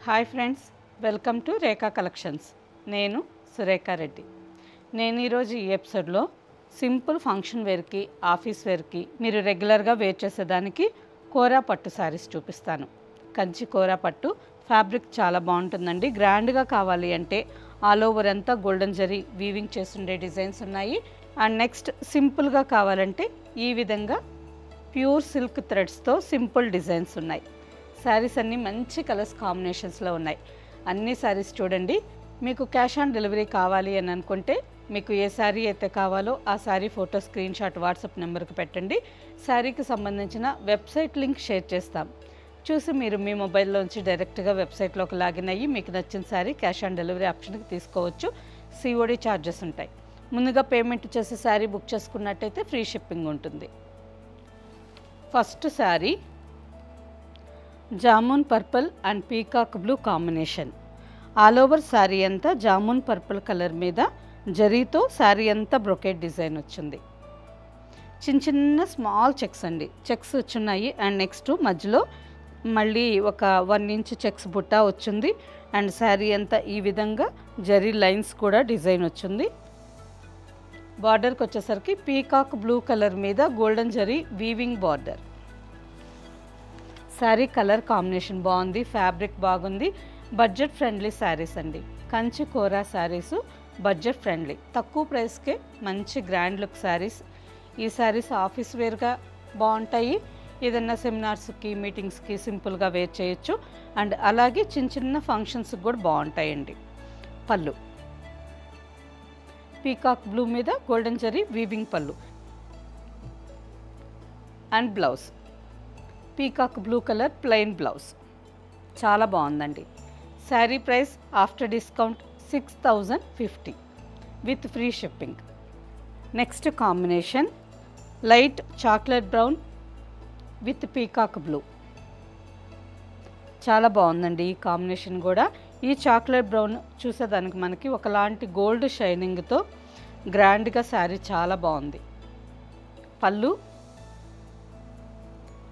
Hi friends, welcome to Rekha collections. నేను సురేఖా రెడ్డి. నేను ఈరోజు ఈ ఎపిసోడ్లో సింపుల్ ఫంక్షన్ వేర్కి, ఆఫీస్ వేర్కి మీరు రెగ్యులర్గా వేర్ చేసేదానికి కోరా పట్టు శారీస్ చూపిస్తాను. కంచి కోరా పట్టు ఫ్యాబ్రిక్ చాలా బాగుంటుందండి. గ్రాండ్గా కావాలి అంటే ఆల్ ఓవర్ అంతా గోల్డెన్ జరీ వీవింగ్ చేస్తుండే డిజైన్స్ ఉన్నాయి. అండ్ నెక్స్ట్ సింపుల్గా కావాలంటే ఈ విధంగా ప్యూర్ సిల్క్ థ్రెడ్స్తో సింపుల్ డిజైన్స్ ఉన్నాయి. శారీస్ అన్నీ మంచి కలర్స్ కాంబినేషన్స్లో ఉన్నాయి. అన్ని శారీస్ చూడండి. మీకు క్యాష్ ఆన్ డెలివరీ కావాలి అని అనుకుంటే మీకు ఏ శారీ అయితే కావాలో ఆ sari photo screen shot WhatsApp నెంబర్కి పెట్టండి. శారీకి సంబంధించిన వెబ్సైట్ లింక్ షేర్ చేస్తాం. చూసి మీరు మీ మొబైల్లోంచి డైరెక్ట్గా వెబ్సైట్లోకి లాగిన్ అయ్యి మీకు నచ్చిన శారీ క్యాష్ ఆన్ డెలివరీ ఆప్షన్కి తీసుకోవచ్చు. సిఓడి ఛార్జెస్ ఉంటాయి. ముందుగా పేమెంట్ చేసి శారీ బుక్ చేసుకున్నట్టయితే ఫ్రీ షిప్పింగ్ ఉంటుంది. First sari jamun purple and peacock blue combination. All over sari అంతా జామున్ పర్పుల్ కలర్ మీద జరీతో శారీ అంతా బ్రొకెట్ డిజైన్ వచ్చింది. చిన్న చిన్న స్మాల్ చెక్స్ అండి, చెక్స్ వచ్చున్నాయి. అండ్ నెక్స్ట్ మధ్యలో మళ్ళీ ఒక 1 ఇంచ్ చెక్స్ బుట్ట వచ్చింది. అండ్ శారీ అంతా ఈ విధంగా జరీ లైన్స్ కూడా డిజైన్ వచ్చింది. బార్డర్కి వచ్చేసరికి పీకాక్ బ్లూ కలర్ మీద golden zari weaving border. Sari colour combination బాగుంది, ఫ్యాబ్రిక్ బాగుంది. బడ్జెట్ ఫ్రెండ్లీ శారీస్ అండి. కంచి కోరా శారీసు బడ్జెట్ ఫ్రెండ్లీ, తక్కువ ప్రైస్కే మంచి గ్రాండ్ లుక్ శారీస్. ఈ శారీస్ ఆఫీస్ వేర్గా బాగుంటాయి. ఏదన్నా సెమినార్స్కి, మీటింగ్స్కి సింపుల్గా వేర్ చేయొచ్చు. అండ్ అలాగే చిన్న చిన్న ఫంక్షన్స్కి కూడా బాగుంటాయండి. పళ్ళు పీకాక్ బ్లూ మీద గోల్డెన్ జరీ వీవింగ్ పళ్ళు. And blouse peacock blue colour plain blouse. చాలా బాగుందండి. Sari price after discount 6050 with free shipping. Next combination light chocolate brown with peacock blue. చాలా బాగుందండి ఈ కాంబినేషన్ కూడా. ఈ చాక్లెట్ బ్రౌన్ చూసేదానికి మనకి ఒకలాంటి గోల్డ్ షైనింగ్తో గ్రాండ్గా శారీ చాలా బాగుంది. Pallu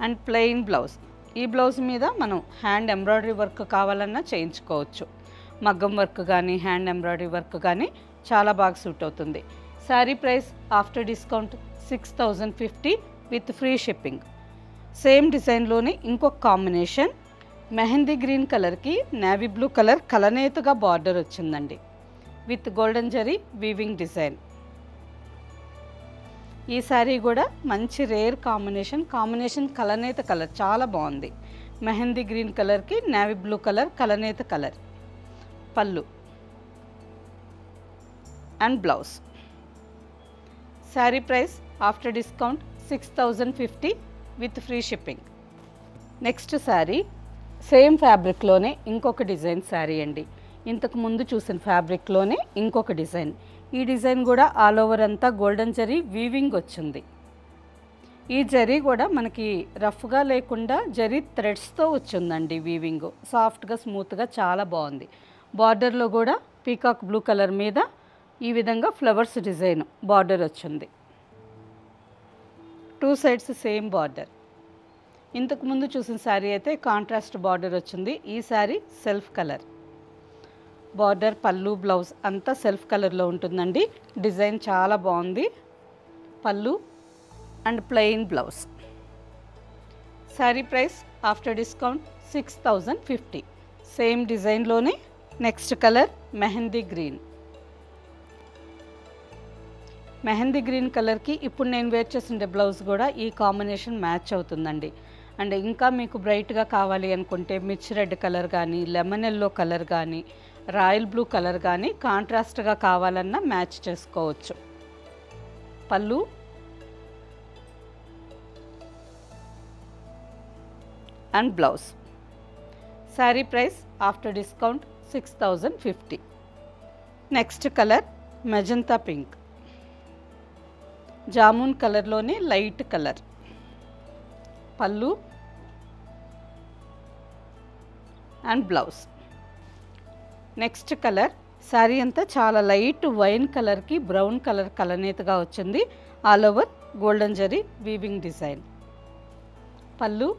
and plain blouse. ఈ బ్లౌజ్ మీద మనం హ్యాండ్ ఎంబ్రాయిడరీ వర్క్ కావాలన్నా చేయించుకోవచ్చు. మగ్గం వర్క్ కానీ హ్యాండ్ ఎంబ్రాయిడరీ వర్క్ కానీ చాలా బాగా సూట్ అవుతుంది. Saree price after discount 6050 with free shipping. Same డిజైన్లోనే ఇంకొక కాంబినేషన్ మెహందీ గ్రీన్ కలర్కి నేవీ బ్లూ కలర్ కలనేతగా బార్డర్ వచ్చిందండి with golden zari weaving design. ఈ శారీ కూడా మంచి రేర్ కాంబినేషన్ కలనేత కలర్ చాలా బాగుంది. మెహందీ గ్రీన్ కలర్కి నేవీ బ్లూ కలర్ కలనేత colour. Pallu and blouse. Saree price after discount 6050 with free shipping. Next saree same ఫ్యాబ్రిక్లోనే ఇంకొక డిజైన్ శారీ అండి. ఇంతకు ముందు చూసిన ఫ్యాబ్రిక్లోనే ఇంకొక డిజైన్. ఈ డిజైన్ కూడా ఆల్ ఓవర్ అంతా గోల్డెన్ జరీ వీవింగ్ వచ్చింది. ఈ జరీ కూడా మనకి రఫ్గా లేకుండా జరీ థ్రెడ్స్తో వచ్చిందండి వీవింగ్. సాఫ్ట్గా స్మూత్గా చాలా బాగుంది. బార్డర్లో కూడా పీకాక్ బ్లూ కలర్ మీద ఈ విధంగా ఫ్లవర్స్ డిజైన్ బార్డర్ వచ్చింది. 2 సైడ్స్ సేమ్ బార్డర్. ఇంతకుముందు చూసిన శారీ అయితే కాంట్రాస్ట్ బార్డర్ వచ్చింది. ఈ saree self colour. Border, pallu, blouse అంతా సెల్ఫ్ కలర్లో ఉంటుందండి. డిజైన్ చాలా బాగుంది. Pallu and plain blouse. Saree price after discount 6050. Same డిజైన్లోనే next colour mehndi green. Mehndi green కలర్కి ఇప్పుడు నేను వేర్ చేసిన బ్లౌజ్ కూడా ఈ కాంబినేషన్ మ్యాచ్ అవుతుందండి. అండ్ ఇంకా మీకు బ్రైట్గా కావాలి అనుకుంటే మిర్చి రెడ్ కలర్ కానీ, లెమన్ ఎల్లో కలర్ కానీ, రాయల్ బ్లూ కలర్ కానీ కాంట్రాస్ట్గా కావాలన్నా మ్యాచ్ చేసుకోవచ్చు. పళ్ళు and blouse. Saree price after discount 6050. Next colour magenta pink. Jamun కలర్లోనే light colour. Pallu and blouse. Next colour sari అంతా చాలా లైట్ వైన్ కలర్కి బ్రౌన్ కలర్ కలనేతగా వచ్చింది. All over golden zari weaving design. పళ్ళు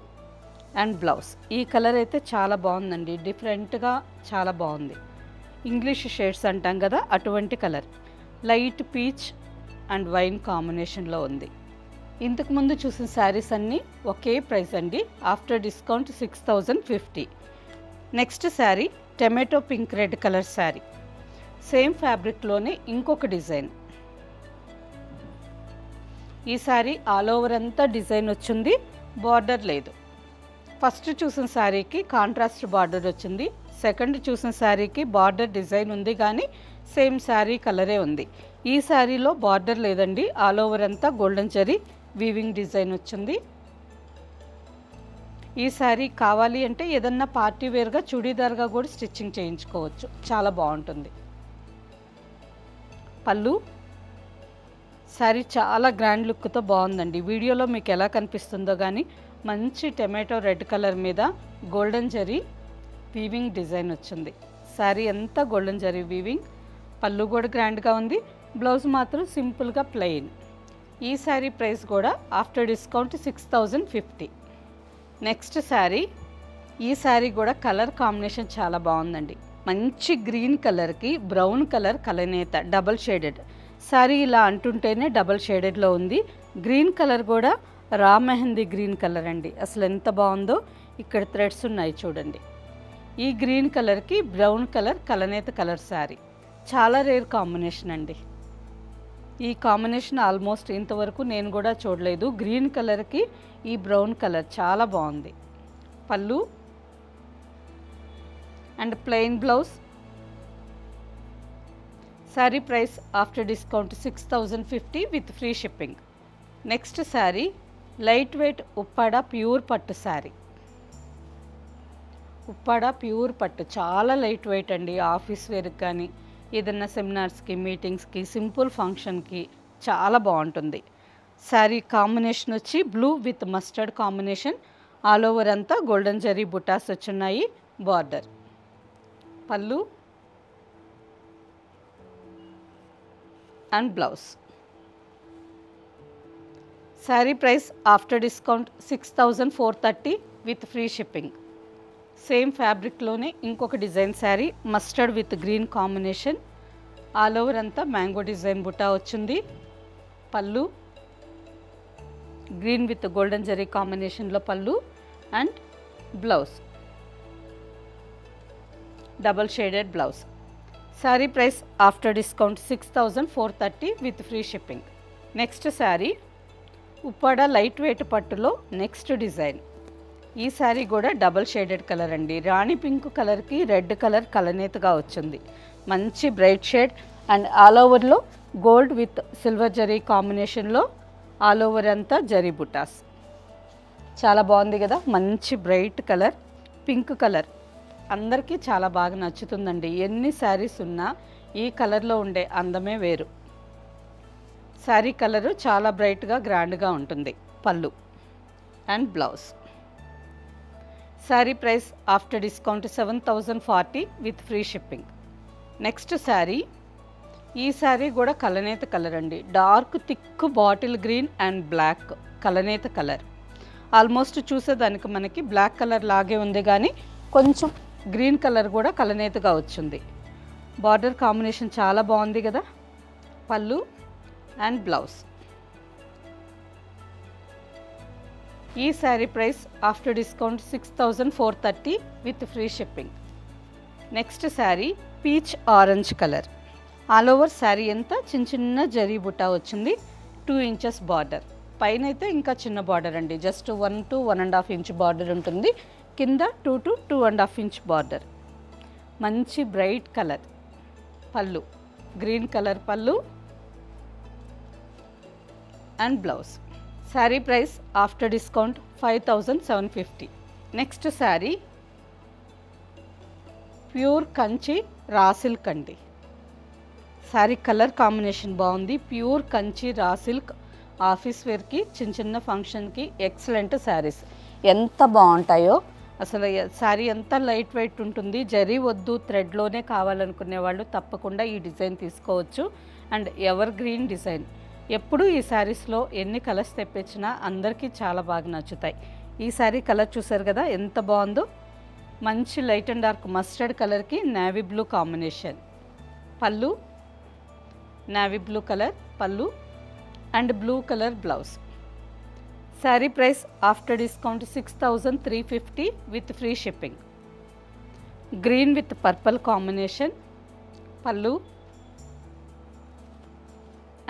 అండ్ బ్లౌజ్. ఈ కలర్ అయితే చాలా బాగుందండి, డిఫరెంట్గా చాలా బాగుంది. ఇంగ్లీష్ షేడ్స్ అంటాం కదా, అటువంటి colour. Light peach and wine కాంబినేషన్లో ఉంది. ఇంతకుముందు చూసిన శారీస్ అన్నీ ఒకే ప్రైస్ అండి, after discount 6050. Next saree tomato pink red colour saree. Same ఫ్యాబ్రిక్లోనే ఇంకొక డిజైన్. ఈ శారీ ఆల్ ఓవర్ అంతా డిజైన్ వచ్చింది, బార్డర్ లేదు. ఫస్ట్ చూసిన శారీకి కాంట్రాస్ట్ బార్డర్ వచ్చింది, సెకండ్ చూసిన శారీకి బార్డర్ డిజైన్ ఉంది కానీ సేమ్ శారీ కలరే ఉంది. ఈ శారీలో బార్డర్ లేదండి, ఆల్ ఓవర్ అంతా గోల్డెన్ జరీ వీవింగ్ డిజైన్ వచ్చింది. ఈ శారీ కావాలి అంటే ఏదన్నా పార్టీ వేర్గా చుడీదార్గా కూడా స్టిచ్చింగ్ చేయించుకోవచ్చు, చాలా బాగుంటుంది. పళ్ళు. శారీ చాలా గ్రాండ్ లుక్తో బాగుందండి. వీడియోలో మీకు ఎలా కనిపిస్తుందో కానీ మంచి టమాటో రెడ్ కలర్ మీద గోల్డెన్ జరీ వీవింగ్ డిజైన్ వచ్చింది. శారీ అంతా గోల్డెన్ జరీ వీవింగ్. పళ్ళు కూడా గ్రాండ్గా ఉంది, బ్లౌజ్ మాత్రం సింపుల్గా ప్లెయిన్. ఈ శారీ ప్రైస్ కూడా ఆఫ్టర్ డిస్కౌంట్ 6050. Next saree. ఈ శారీ కూడా కలర్ కాంబినేషన్ చాలా బాగుందండి. మంచి గ్రీన్ కలర్కి బ్రౌన్ కలర్ కలనేత డబల్ షేడెడ్ శారీ. ఇలా అంటుంటేనే డబల్ షేడెడ్లో ఉంది. గ్రీన్ కలర్ కూడా రా మెహందీ గ్రీన్ కలర్ అండి, అసలు ఎంత బాగుందో. ఇక్కడ థ్రెడ్స్ ఉన్నాయి చూడండి. ఈ గ్రీన్ కలర్కి బ్రౌన్ కలర్ కలనేత కలర్ శారీ చాలా రేర్ కాంబినేషన్ అండి. ఈ కాంబినేషన్ ఆల్మోస్ట్ ఇంతవరకు నేను కూడా చూడలేదు. గ్రీన్ కలర్కి ఈ బ్రౌన్ కలర్ చాలా బాగుంది. Pallu and plain blouse. Saree price after discount 6050 with free shipping. Next sari light weight Uppada pure పట్టు శారీ. ఉప్పాడ ప్యూర్ పట్టు చాలా లైట్ వెయిట్ అండి. ఆఫీస్ వేర్కి కానీ ఏదన్నా సెమినార్స్కి మీటింగ్స్కి సింపుల్ ఫంక్షన్కి చాలా బాగుంటుంది. శారీ కాంబినేషన్ వచ్చి blue with mustard combination. All over అంతా గోల్డెన్ జరీ బుటాస్ వచ్చున్నాయి. Border. Pallu and blouse. Saree price after discount 6430 with free shipping. Same ఫ్యాబ్రిక్లోనే ఇంకొక design saree mustard with green combination. All over అంతా మ్యాంగో డిజైన్ బుటా వచ్చింది. Pallu green with golden zari కాంబినేషన్లో pallu and blouse double shaded blouse. Saree price after discount 6430 with free shipping. Next saree Uppada light weight పట్టులో next design. ఈ saree కూడా double shaded colour అండి. రాణి pink కలర్కి red colour కలనేతగా వచ్చింది. మంచి బ్రైట్ షేడ్ అండ్ ఆల్ ఓవర్లో gold with silver zari కాంబినేషన్లో all over అంతా జరీ బుటాస్. చాలా బాగుంది కదా, మంచి బ్రైట్ కలర్ పింక్ కలర్. అందరికీ చాలా బాగా నచ్చుతుందండి. ఎన్ని శారీస్ ఉన్నా ఈ కలర్లో ఉండే అందమే వేరు. శారీ కలరు చాలా బ్రైట్గా గ్రాండ్గా ఉంటుంది. Pallu and blouse. Saree price after discount 7040 with free shipping. Next saree. ఈ శారీ కూడా కలనేత కలర్ అండి. Dark thick bottle green and black కలనేత కలర్. ఆల్మోస్ట్ చూసేదానికి మనకి బ్లాక్ కలర్ లాగే ఉంది కానీ కొంచెం గ్రీన్ కలర్ కూడా కలనేతగా వచ్చింది. బార్డర్ కాంబినేషన్ చాలా బాగుంది కదా. పళ్ళు అండ్ బ్లౌజ్. ఈ sari price after discount 6430 with free shipping. Next sari peach orange colour. All over sari అంతా చిన్న చిన్న జరీ బుటా వచ్చింది. 2 ఇంచెస్ బార్డర్. పైన అయితే ఇంకా చిన్న బార్డర్ అండి, జస్ట్ 1 to 1.5 ఇంచ్ బార్డర్ ఉంటుంది. కింద 2 to 2.5 ఇంచ్ బార్డర్. మంచి బ్రైట్ కలర్. పళ్ళు green colour pallu and blouse. Saree price after discount 5750. Next saree pure Kanchi raw silk అండి. శారీ కలర్ కాంబినేషన్ బాగుంది. Pure Kanchi raw silk office వేర్కి చిన్న చిన్న ఫంక్షన్కి ఎక్సలెంట్ శారీస్. ఎంత బాగుంటాయో అసలు. శారీ ఎంత లైట్ వెయిట్ ఉంటుంది. జరీ వద్దు థ్రెడ్లోనే కావాలనుకునే వాళ్ళు తప్పకుండా ఈ డిజైన్ తీసుకోవచ్చు. And ever green design. ఎప్పుడు ఈ శారీస్లో ఎన్ని కలర్స్ తెప్పించినా అందరికీ చాలా బాగా నచ్చుతాయి. ఈ శారీ కలర్ చూసారు కదా ఎంత బాగుందో, మంచి లైట్ అండ్ డార్క్ మస్టర్డ్ కలర్కి navy blue combination. Pallu navy blue colour pallu and blue colour blouse. Saree price after discount 6350 with free shipping. Green with purple combination pallu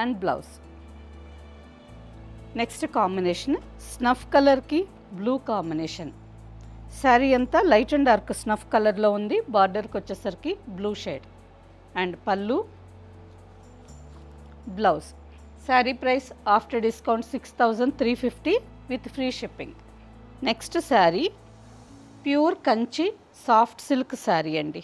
and blouse. Next combination snuff కలర్కి blue combination. Saree అంతా light and dark snuff కలర్లో ఉంది, బార్డర్కి వచ్చేసరికి blue shade and pallu blouse. Saree price after discount 6350 with free shipping. Next saree pure Kanchi soft silk sari అండి.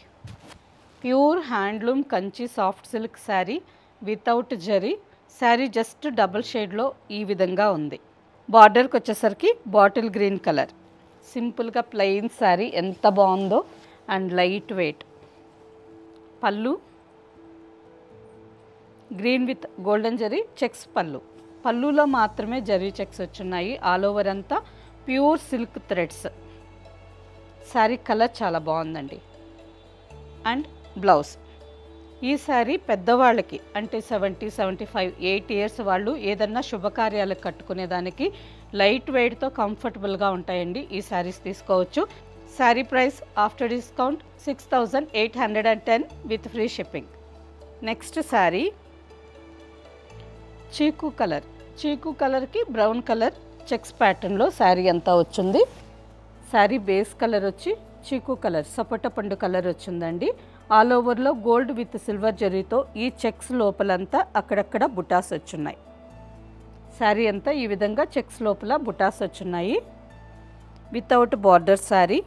Pure handloom Kanchi soft silk sari without zari. Sari just double షేడ్లో ఈ విధంగా ఉంది. బార్డర్కి వచ్చేసరికి బాటిల్ గ్రీన్ కలర్. సింపుల్గా ప్లెయిన్ శారీ ఎంత బాగుందో అండ్ లైట్ వెయిట్. పళ్ళు green with golden zari checks పళ్ళు. పళ్ళులో మాత్రమే జరీ చెక్స్ వచ్చున్నాయి. ఆల్ ఓవర్ అంతా pure silk threads. Sari colour చాలా బాగుందండి. And blouse. ఈ శారీ పెద్దవాళ్ళకి అంటే 70, 75, 80 ఇయర్స్ వాళ్ళు ఏదన్నా శుభకార్యాలకు కట్టుకునేదానికి లైట్ వెయిట్తో కంఫర్టబుల్గా ఉంటాయండి. ఈ శారీస్ తీసుకోవచ్చు. Sari price after discount 6810 with free shipping. Next sari చీకు కలర్. చీకు కలర్కి బ్రౌన్ కలర్ చెక్స్ ప్యాటర్న్లో శారీ అంతా వచ్చింది. శారీ బేస్ కలర్ వచ్చి చీకు కలర్ సపోటా పండు కలర్ వచ్చిందండి. ఆల్ ఓవర్లో గోల్డ్ విత్ సిల్వర్ జరీతో ఈ చెక్స్ లోపలంతా అక్కడక్కడ బుటాస్ వచ్చున్నాయి. శారీ అంతా ఈ విధంగా చెక్స్ లోపల బుటాస్ వచ్చున్నాయి. Without border saree.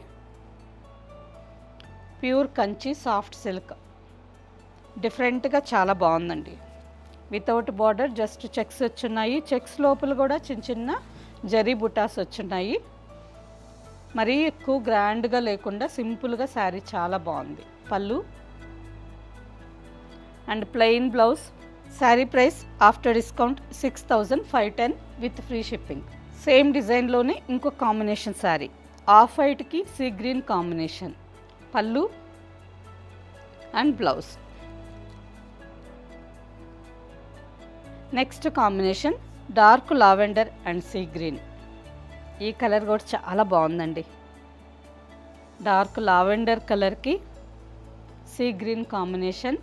Pure Kanchi soft silk. డిఫరెంట్గా చాలా బాగుందండి. వితౌట్ బార్డర్ జస్ట్ చెక్స్ వచ్చున్నాయి. చెక్స్ లోపల కూడా చిన్న చిన్న జరీ బుటాస్ వచ్చున్నాయి. మరీ ఎక్కువ గ్రాండ్గా లేకుండా సింపుల్గా శారీ చాలా బాగుంది. Pallu and plain blouse. Saree price after discount 6510 with free shipping. Same డిజైన్లోనే ఇంకో కాంబినేషన్ శారీ ఆఫ్ వైట్కి sea green combination. Pallu and blouse. Next combination dark lavender and sea green. ఈ కలర్ కూడా చాలా బాగుందండి. డార్క్ లావెండర్ కలర్కి సీ గ్రీన్ కాంబినేషన్.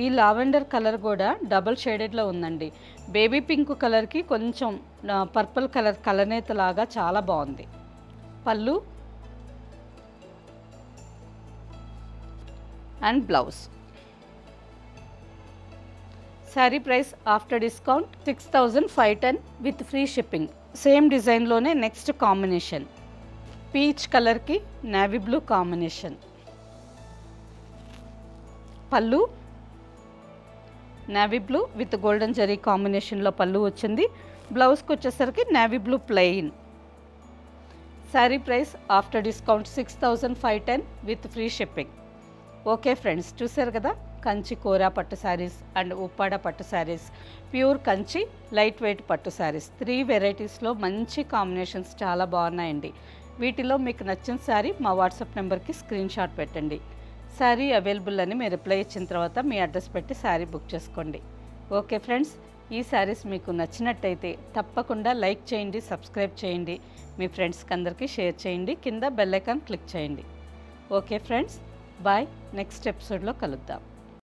ఈ lavender colour కూడా డబల్ షేడెడ్లో ఉందండి. బేబీ పింక్ కలర్కి కొంచెం పర్పుల్ కలర్ కలనేత లాగా చాలా బాగుంది. Pallu and blouse. Saree price after discount 6510 with free shipping. Same డిజైన్లోనే నెక్స్ట్ కాంబినేషన్ పీచ్ కలర్కి navy blue combination. Pallu navy blue with golden zari కాంబినేషన్లో పళ్ళు వచ్చింది. బ్లౌజ్కి వచ్చేసరికి navy blue plain. Saree price after discount 6510 with free shipping. Okay friends, చూసారు కదా Kanchi Kora pattu sarees and Uppada pattu sarees, pure Kanchi light weight pattu sarees 3 వెరైటీస్లో మంచి combinations చాలా బాగున్నాయండి. వీటిలో మీకు నచ్చిన శారీ మా వాట్సాప్ నెంబర్కి స్క్రీన్ షాట్ పెట్టండి. శారీ అవైలబుల్ అని మీరు రిప్లై ఇచ్చిన తర్వాత మీ అడ్రస్ పెట్టి శారీ బుక్ చేసుకోండి. ఓకే ఫ్రెండ్స్, ఈ శారీస్ మీకు నచ్చినట్టయితే తప్పకుండా లైక్ చేయండి, సబ్స్క్రైబ్ చేయండి, మీ ఫ్రెండ్స్కి అందరికీ షేర్ చేయండి, కింద బెల్ ఐకాన్ క్లిక్ చేయండి. Okay friends, bye. నెక్స్ట్ ఎపిసోడ్లో కలుద్దాం.